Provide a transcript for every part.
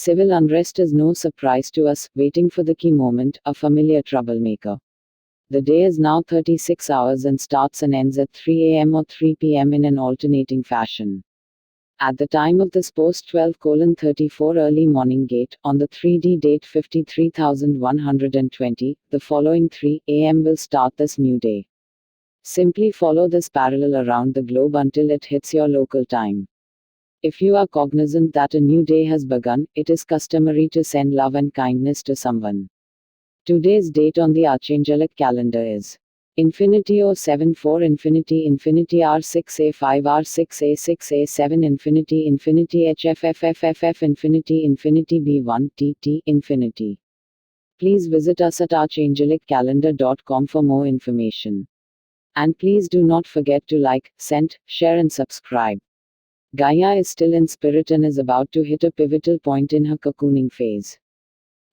Civil unrest is no surprise to us, waiting for the key moment, a familiar troublemaker. The day is now 36 hours and starts and ends at 3 am or 3 p.m. in an alternating fashion. At the time of this post 12:34 early morning gate, on the 3D date 53120, the following 3 am will start this new day. Simply follow this parallel around the globe until it hits your local time. If you are cognizant that a new day has begun, it is customary to send love and kindness to someone. Today's date on the Archangelic calendar is Infinity O74 Infinity Infinity R6A5 R6A6A7 Infinity Infinity HFFFFF Infinity Infinity B1 TT Infinity. Please visit us at archangeliccalendar.com for more information. And please do not forget to like, send, share and subscribe. Gaia is still in spirit and is about to hit a pivotal point in her cocooning phase.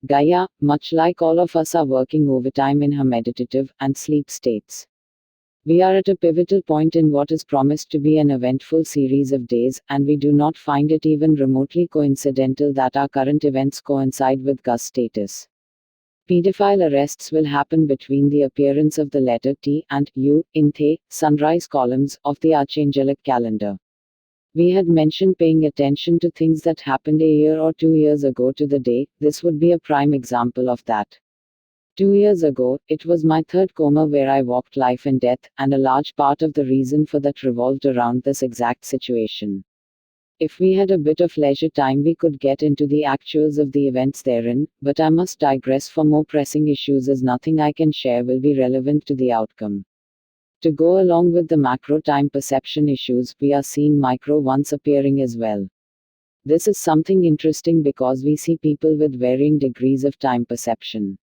Gaia, much like all of us, are working overtime in her meditative and sleep states. We are at a pivotal point in what is promised to be an eventful series of days, and we do not find it even remotely coincidental that our current events coincide with Gus's status. Pedophile arrests will happen between the appearance of the letter T and U in the sunrise columns of the Archangelic calendar. We had mentioned paying attention to things that happened a year or 2 years ago to the day. This would be a prime example of that. 2 years ago, it was my third coma where I walked life and death, and a large part of the reason for that revolved around this exact situation. If we had a bit of leisure time, we could get into the actuals of the events therein, but I must digress for more pressing issues, as nothing I can share will be relevant to the outcome. To go along with the macro time perception issues, we are seeing micro ones appearing as well. This is something interesting because we see people with varying degrees of time perception.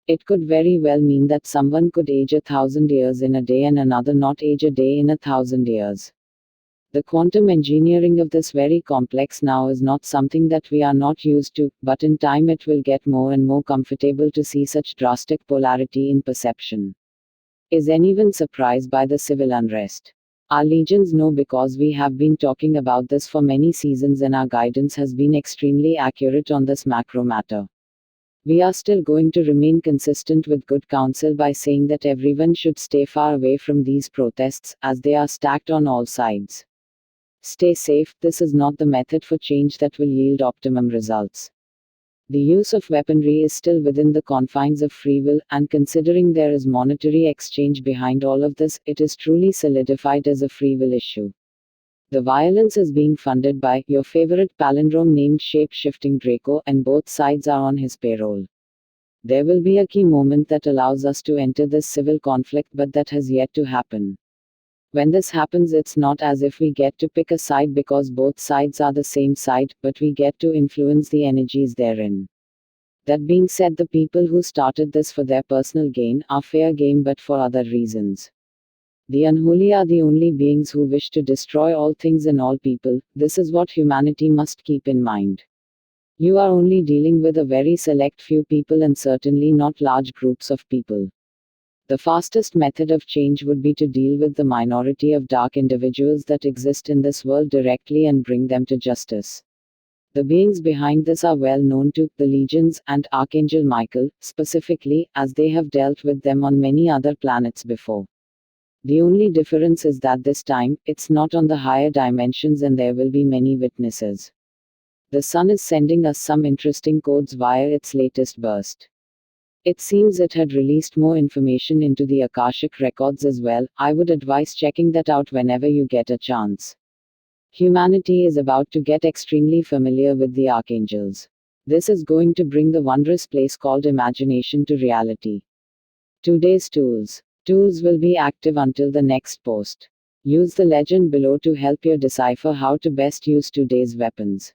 It could very well mean that someone could age 1,000 years in a day and another not age a day in 1,000 years. The quantum engineering of this very complex now is not something that we are not used to, but in time it will get more and more comfortable to see such drastic polarity in perception. Is anyone surprised by the civil unrest? Our legions know, because we have been talking about this for many seasons and our guidance has been extremely accurate on this macro matter. We are still going to remain consistent with good counsel by saying that everyone should stay far away from these protests, as they are stacked on all sides. Stay safe. This is not the method for change that will yield optimum results. The use of weaponry is still within the confines of free will, and considering there is monetary exchange behind all of this, it is truly solidified as a free will issue. The violence is being funded by your favorite palindrome named Shape-Shifting Draco, and both sides are on his payroll. There will be a key moment that allows us to enter this civil conflict, but that has yet to happen. When this happens, it's not as if we get to pick a side because both sides are the same side, but we get to influence the energies therein. That being said, the people who started this for their personal gain are fair game, but for other reasons. The unholy are the only beings who wish to destroy all things and all people. This is what humanity must keep in mind. You are only dealing with a very select few people, and certainly not large groups of people. The fastest method of change would be to deal with the minority of dark individuals that exist in this world directly and bring them to justice. The beings behind this are well known to the legions and Archangel Michael, specifically, as they have dealt with them on many other planets before. The only difference is that this time, it's not on the higher dimensions and there will be many witnesses. The sun is sending us some interesting codes via its latest burst. It seems it had released more information into the Akashic records as well. I would advise checking that out whenever you get a chance. Humanity is about to get extremely familiar with the archangels. This is going to bring the wondrous place called imagination to reality. Today's tools. Tools will be active until the next post. Use the legend below to help you decipher how to best use today's weapons.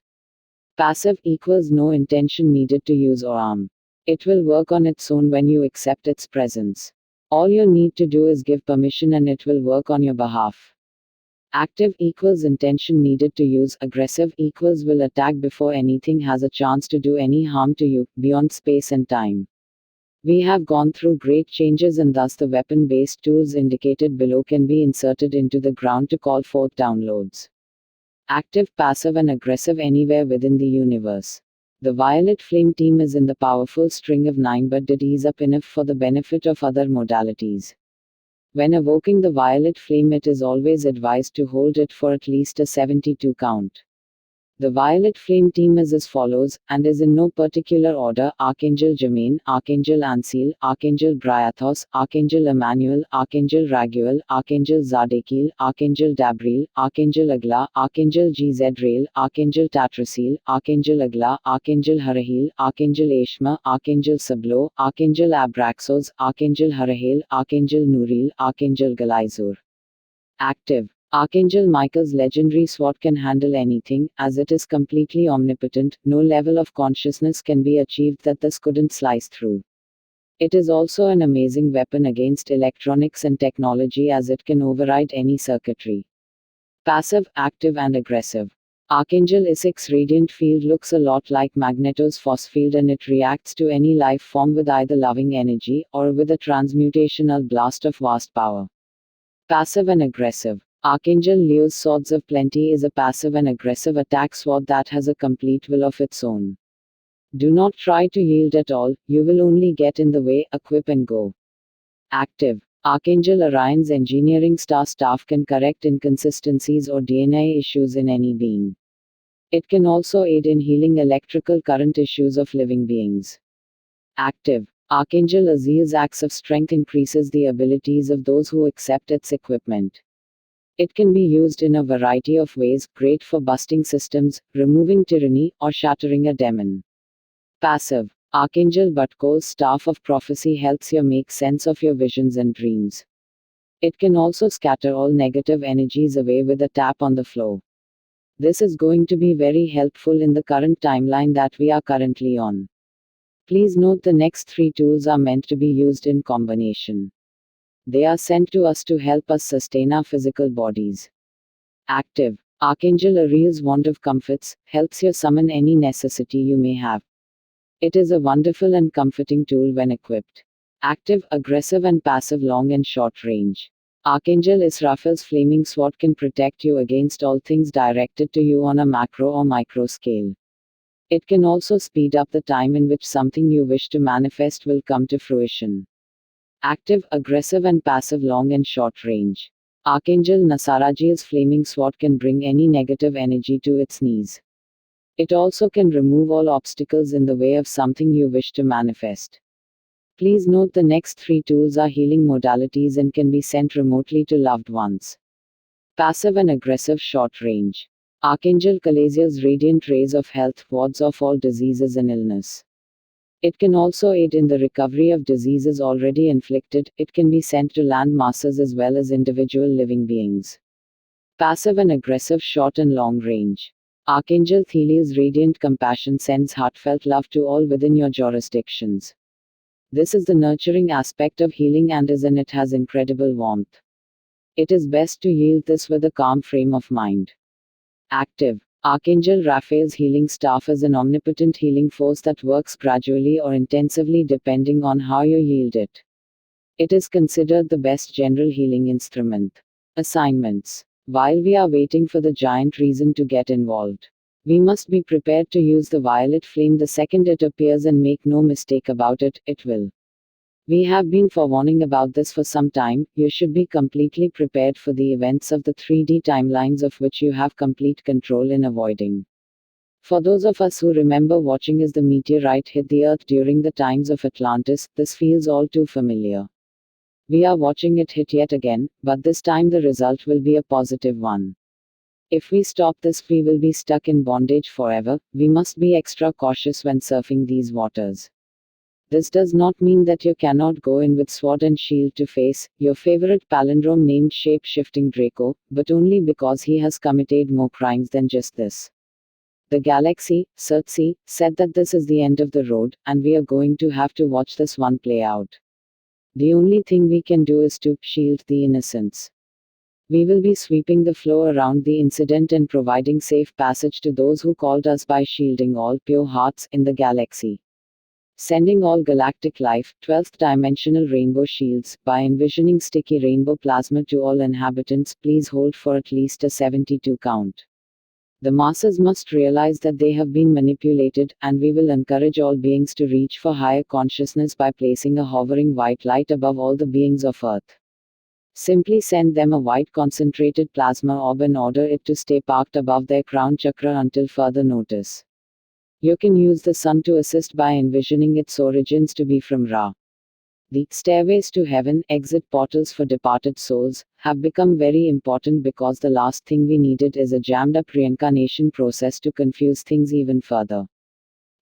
Passive equals no intention needed to use or arm. It will work on its own when you accept its presence. All you need to do is give permission and it will work on your behalf. Active equals intention needed to use. Aggressive equals will attack before anything has a chance to do any harm to you, beyond space and time. We have gone through great changes, and thus the weapon-based tools indicated below can be inserted into the ground to call forth downloads. Active, passive and aggressive anywhere within the universe. The Violet Flame team is in the powerful string of 9 but did ease up enough for the benefit of other modalities. When evoking the Violet Flame, it is always advised to hold it for at least a 72 count. The Violet Flame team is as follows, and is in no particular order: Archangel Jermaine, Archangel Ansiel, Archangel Bryathos, Archangel Emmanuel, Archangel Raguel, Archangel Zadkiel, Archangel Gabriel, Archangel Agla, Archangel Gzrael, Archangel Tatrasiel, Archangel Agla, Archangel Harahiel, Archangel Ashma, Archangel Sablo, Archangel Abraxos, Archangel Harahiel, Archangel Nuriel, Archangel Galizur. Active. Archangel Michael's legendary sword can handle anything, as it is completely omnipotent. No level of consciousness can be achieved that this couldn't slice through. It is also an amazing weapon against electronics and technology, as it can override any circuitry. Passive, active and aggressive. Archangel Isaac's radiant field looks a lot like Magneto's force field, and it reacts to any life form with either loving energy, or with a transmutational blast of vast power. Passive and aggressive. Archangel Leo's Swords of Plenty is a passive and aggressive attack sword that has a complete will of its own. Do not try to yield at all, you will only get in the way. Equip and go. Active. Archangel Orion's engineering star staff can correct inconsistencies or DNA issues in any being. It can also aid in healing electrical current issues of living beings. Active. Archangel Aziel's Axe of Strength increases the abilities of those who accept its equipment. It can be used in a variety of ways, great for busting systems, removing tyranny, or shattering a demon. Passive. Archangel Butkol's Staff of Prophecy helps you make sense of your visions and dreams. It can also scatter all negative energies away with a tap on the floor. This is going to be very helpful in the current timeline that we are currently on. Please note the next 3 tools are meant to be used in combination. They are sent to us to help us sustain our physical bodies. Active. Archangel Ariel's Wand of Comforts helps you summon any necessity you may have. It is a wonderful and comforting tool when equipped. Active, aggressive and passive, long and short range. Archangel Israfil's Flaming Sword can protect you against all things directed to you on a macro or micro scale. It can also speed up the time in which something you wish to manifest will come to fruition. Active, aggressive and passive, long and short range. Archangel Nasarajiel's Flaming Sword can bring any negative energy to its knees. It also can remove all obstacles in the way of something you wish to manifest. Please note the next 3 tools are healing modalities and can be sent remotely to loved ones. Passive and aggressive, short range. Archangel Kalaziel's Radiant Rays of Health wards off all diseases and illness. It can also aid in the recovery of diseases already inflicted. It can be sent to land masses as well as individual living beings. Passive and aggressive, short and long range. Archangel Theliel's Radiant Compassion sends heartfelt love to all within your jurisdictions. This is the nurturing aspect of healing and it has incredible warmth. It is best to yield this with a calm frame of mind. Active. Archangel Raphael's Healing Staff is an omnipotent healing force that works gradually or intensively depending on how you yield it. It is considered the best general healing instrument. Assignments. While we are waiting for the giant reason to get involved, we must be prepared to use the Violet Flame the second it appears, and make no mistake about it, it will. We have been forewarning about this for some time. You should be completely prepared for the events of the 3D timelines of which you have complete control in avoiding. For those of us who remember watching as the meteorite hit the Earth during the times of Atlantis, this feels all too familiar. We are watching it hit yet again, but this time the result will be a positive one. If we stop this, we will be stuck in bondage forever. We must be extra cautious when surfing these waters. This does not mean that you cannot go in with sword and shield to face your favorite palindrome named Shape-Shifting Draco, but only because he has committed more crimes than just this. The galaxy, Circe, said that this is the end of the road, and we are going to have to watch this one play out. The only thing we can do is to shield the innocents. We will be sweeping the floor around the incident and providing safe passage to those who called us by shielding all pure hearts in the galaxy. Sending all galactic life, 12th dimensional rainbow shields, by envisioning sticky rainbow plasma to all inhabitants. Please hold for at least a 72 count. The masses must realize that they have been manipulated, and we will encourage all beings to reach for higher consciousness by placing a hovering white light above all the beings of Earth. Simply send them a white concentrated plasma orb and order it to stay parked above their crown chakra until further notice. You can use the sun to assist by envisioning its origins to be from Ra. The stairways to heaven, exit portals for departed souls, have become very important because the last thing we needed is a jammed up reincarnation process to confuse things even further.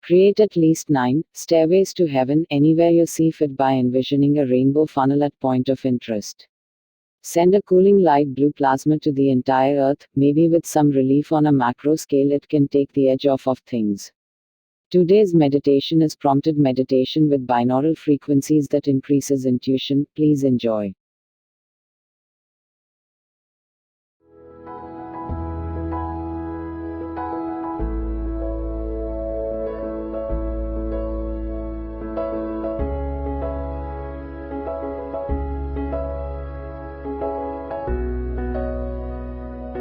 Create at least 9 stairways to heaven anywhere you see fit by envisioning a rainbow funnel at point of interest. Send a cooling light blue plasma to the entire Earth, maybe with some relief on a macro scale. It can take the edge off of things. Today's meditation is prompted meditation with binaural frequencies that increases intuition. Please enjoy.